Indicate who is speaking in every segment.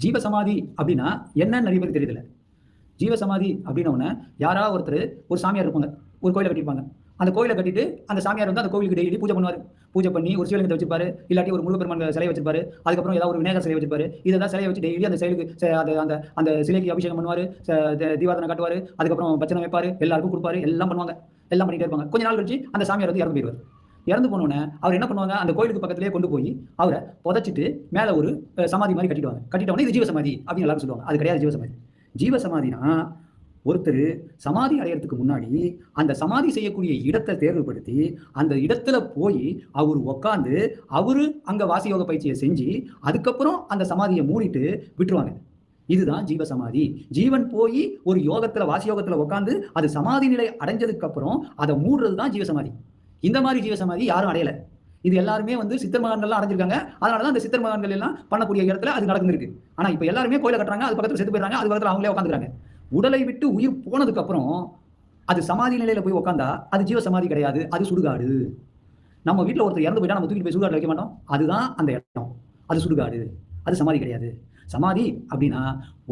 Speaker 1: ஜீவசமாதி அப்படின்னா என்னன்னு நிறைய பேருக்கு தெரியல. ஜீவசமாதி அப்படின்ன யாரா ஒருத்தர் ஒரு சாமியார் இருப்பாங்க, ஒரு கோயிலை கட்டியிருப்பாங்க. அந்த கோயிலை கட்டிட்டு அந்த சாமியார் வந்து அந்த கோவிலுக்கு டெய்லி பூஜை பண்ணுவார். பூஜை பண்ணி ஒரு சிவலிங்கத்தை வச்சிருப்பாரு, இல்லாட்டி ஒரு முருகப்பெருமான் சிலையை வச்சிருப்பாரு, அதுக்கப்புறம் ஏதாவது ஒரு விநாயகர் சிலையை வச்சிருப்பாரு. இதெல்லாம் சிலையை வச்சு டெய்லி அந்த செயலுக்கு அந்த அந்த சிலைக்கு அபிஷேகம் பண்ணுவார், தீபாரதனை காட்டுவார், அதுக்கப்புறம் பச்சனை வைப்பாரு, எல்லாருக்கும் கொடுப்பாரு, எல்லாம் பண்ணுவாங்க, எல்லாம் பண்ணிட்டே இருப்பாங்க. கொஞ்ச நாள் கழிச்சு அந்த சாமியார் வந்து இறந்து போயிடுவார். இறந்து போனோடனே அவர் என்ன பண்ணுவாங்க, அந்த கோயிலுக்கு பக்கத்திலேயே கொண்டு போய் அவரை புதைச்சிட்டு மேலே ஒரு சமாதி மாதிரி கட்டிடுவாங்க. கட்டிட்டோன்னே இது ஜீவசமாதி அப்படின்னு எல்லாரும் சொல்லுவாங்க. அது கிடையாது ஜீவசமாதி. ஜீவசமாதினா ஒருத்தர் சமாதி அடையறதுக்கு முன்னாடி அந்த சமாதி செய்யக்கூடிய இடத்தை தேர்வுபடுத்தி அந்த இடத்துல போய் அவர் உக்காந்து அவரு அங்க வாசியோக பயிற்சியை செஞ்சு அதுக்கப்புறம் அந்த சமாதியை மூடிட்டு விட்டுருவாங்க. இதுதான் ஜீவசமாதி. ஜீவன் போய் ஒரு யோகத்துல வாசியோகத்துல உட்காந்து அது சமாதி நிலை அடைஞ்சதுக்கு அப்புறம் அதை மூடுறது தான் ஜீவசமாதி. இந்த மாதிரி ஜீவசமாதி யாரும் அடையல. இது எல்லாருமே வந்து சித்தர் மகான்கள்லாம் அடைஞ்சிருக்காங்க. அதனாலதான் அந்த சித்தர் மகான்கள் எல்லாம் பண்ணக்கூடிய இடத்துல அது நடந்துருக்கு. ஆனா இப்ப எல்லாருமே கோயில கட்டுறாங்க, அது பக்கத்துல செத்து போயிடுறாங்க, அது பக்கத்துல அவங்களே உட்காந்துக்கிறாங்க. உடலை விட்டு உயிர் போனதுக்கு அப்புறம் அது சமாதி நிலையில போய் உட்காந்தா அது ஜீவசமாதி கிடையாது, அது சுடுகாடு. நம்ம வீட்டுல ஒருத்தர் இறந்து போயிட்டா நம்ம தூக்கி போய் சுடுகாடு வைக்க மாட்டோம். அதுதான் அந்த இடம், அது சுடுகாடு, அது சமாதி கிடையாது. சமாதி அப்படின்னா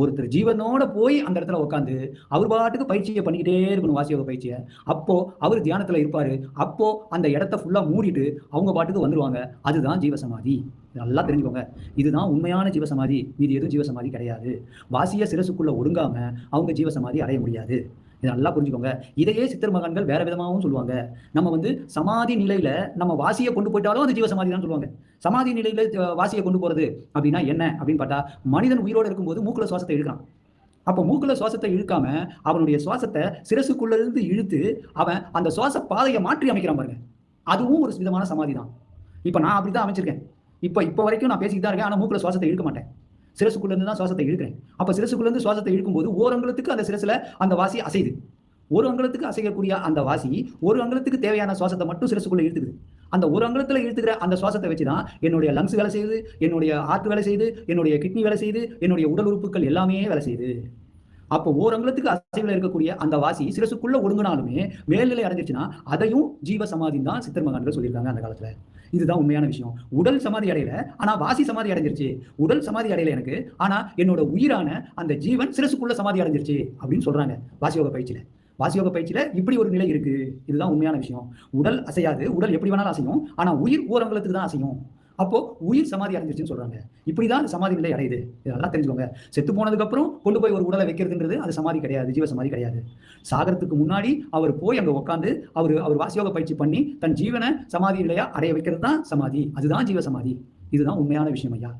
Speaker 1: ஒருத்தர் ஜீவனோட போய் அந்த இடத்துல உட்காந்து அவர் பாட்டுக்கு பயிற்சியை பண்ணிக்கிட்டே இருக்கணும், வாசியோக பயிற்சியை. அப்போ அவர் தியானத்துல இருப்பாரு. அப்போ அந்த இடத்த ஃபுல்லா மூடிட்டு அவங்க பாட்டுக்கு வந்துருவாங்க. அதுதான் ஜீவசமாதி. நல்லா தெரிஞ்சுக்கோங்க. இதுதான் உண்மையான ஜீவசமாதி. இது எதுவும் ஜீவசமாதி கிடையாது. வாசிய சிரசுக்குள்ள ஒடுங்காம அவங்க ஜீவசமாதி அடைய முடியாது. இதை நல்லா புரிஞ்சுக்கோங்க. இதையே சித்தர் மகான்கள் வேற விதமாகவும் சொல்லுவாங்க. நம்ம வந்து சமாதி நிலையில நம்ம வாசியை கொண்டு போயிட்டாலும் அது ஜீவசமாதி தான் சொல்லுவாங்க. சமாதி நிலையில வாசியை கொண்டு போறது அப்படின்னா என்ன அப்படின்னு பார்த்தா, மனிதன் உயிரோடு இருக்கும்போது மூக்குல சுவாசத்தை இழுக்கிறான். அப்போ மூக்குல சுவாசத்தை இழுக்காம அவனுடைய சுவாசத்தை சிரசுக்குள்ள இருந்து இழுத்து அவன் அந்த சுவாச பாதையை மாற்றி அமைக்கிறான் பாருங்க. அதுவும் ஒரு விதமான சமாதி தான். இப்ப நான் அப்படிதான் அமைச்சிருக்கேன். இப்போ வரைக்கும் நான் பேசிக்கிட்டு தான் இருக்கேன். ஆனா மூக்குல சுவாசத்தை இழுக்க மாட்டேன். சிரசுக்குள்ள இருந்து தான் சுவாசத்தை இழுக்கிறேன். அப்ப சிரசுக்குள்ள இருந்து சுவாசத்தை இழுக்கும்போது ஒரு அங்குலத்துக்கு அந்த சிரசுல அந்த வாசி அசையுது. ஒரு அங்குலத்துக்கு அசையக்கூடிய அந்த வாசி ஒரு அங்குலத்துக்கு தேவையான சுவாசத்தை மட்டும் சிரசுக்குள்ள இழுத்துக்குது. அந்த ஒரு அங்குலத்துல இழுத்துக்கிற அந்த சுவாசத்தை வச்சுதான் என்னுடைய லங்ஸ் வேலை செய்யுது, என்னுடைய ஹார்ட் வேலை செய்யுது, என்னுடைய கிட்னி வேலை செய்யுது, என்னுடைய உடல் உறுப்புகள் எல்லாமே வேலை செய்யுது. அப்போ ஓர் அங்குலத்துக்கு அசைவில் இருக்கக்கூடிய அந்த வாசி சிரசுக்குள்ள ஒடுங்கினாலுமே மேல்நிலை அடைஞ்சிருச்சுன்னா அதையும் ஜீவசமாதி தான் சித்தர் மகான்கள் சொல்லியிருக்காங்க அந்த காலத்துல. இதுதான் உண்மையான விஷயம். உடல் சமாதி அடையல, ஆனா வாசி சமாதி அடைஞ்சிருச்சு. உடல் சமாதி அடையல எனக்கு, ஆனா என்னோட உயிரான அந்த ஜீவன் சிரசுக்குள்ள சமாதி அடைஞ்சிருச்சு அப்படின்னு சொல்றாங்க வாசியோக பயிற்சியில. வாசியோக பயிற்சியில இப்படி ஒரு நிலை இருக்கு. இதுதான் உண்மையான விஷயம். உடல் அசையாது, உடல் எப்படி வேணாலும் அசையும், ஆனா உயிர் ஓரங்கலத்துக்கு தான் அசையும். அப்போ உயிர் சமாதி அடைஞ்சிருச்சுன்னு சொல்றாங்க. இப்படிதான் சமாதி நிலை அடையுது. இதெல்லாம் தெரிஞ்சுக்கோங்க. செத்து போனதுக்கு அப்புறம் கொண்டு போய் ஒரு உடலை வைக்கிறதுன்றது அது சமாதி கிடையாது, ஜீவசமாதி கிடையாது. சாகரத்துக்கு முன்னாடி அவர் போய் அங்க உட்காந்து அவர் வாசியோக பயிற்சி பண்ணி தன் ஜீவனை சமாதி நிலையா அடைய வைக்கிறது தான் சமாதி. அதுதான் ஜீவசமாதி. இதுதான் உண்மையான விஷயம் ஐயா.